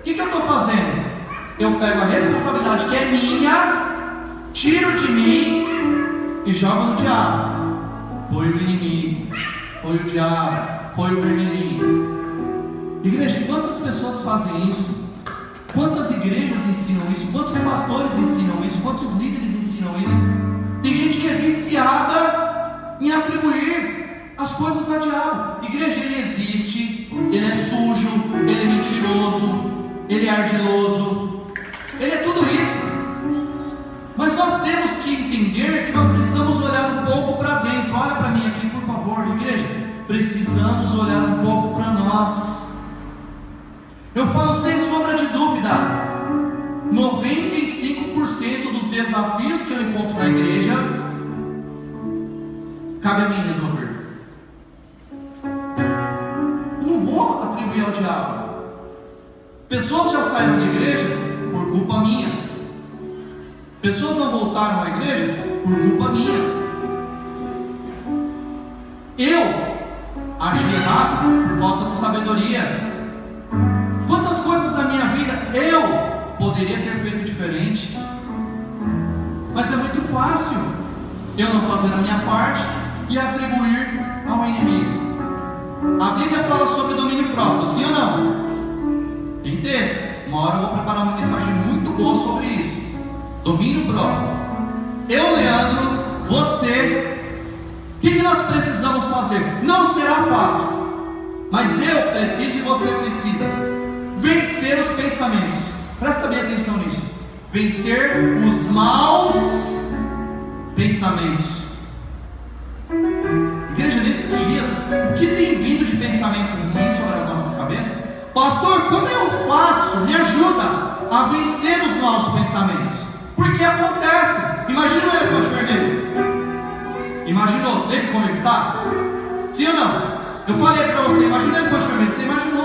O que eu estou fazendo? Eu pego a responsabilidade que é minha, tiro de mim e jogo no diabo. Foi o inimigo, foi o diabo, foi o vermelhinho. Igreja, quantas pessoas fazem isso? Quantas igrejas ensinam isso? Quantos pastores ensinam isso? Quantos líderes ensinam isso? Tem gente que é viciada em atribuir as coisas ao diabo. Igreja, ele existe, ele é sujo, ele é mentiroso, ele é ardiloso, ele é tudo isso. Mas nós temos que entender que nós precisamos olhar um pouco para dentro. Olha para mim aqui, por favor, igreja. Precisamos olhar um pouco para nós. Eu falo sem sombra de dúvida, 95% dos desafios que eu encontro na igreja cabe a mim resolver. Eu não vou atribuir ao diabo. Pessoas já saíram da igreja por culpa minha. Pessoas não voltaram à igreja por culpa minha. Eu agi errado por falta de sabedoria. Quantas coisas na minha vida eu poderia ter feito diferente, mas é muito fácil eu não fazer a minha parte e atribuir ao inimigo. A Bíblia fala sobre domínio próprio, sim ou não? Tem texto. Uma hora eu vou preparar uma mensagem muito boa sobre isso. Domínio próprio. Eu, Leandro, você, o que nós precisamos fazer? Não será fácil, mas eu preciso e você precisa vencer os pensamentos. Presta bem atenção nisso. Vencer os maus pensamentos. Igreja, nesses dias, o que tem vindo de pensamento ruim sobre as nossas cabeças? Pastor, como eu faço? Me ajuda a vencer os maus pensamentos. Porque acontece. Imagina o elefante vermelho. Imaginou? Teve como evitar? Sim ou não? Eu falei para você, imagina o elefante vermelho. Você imaginou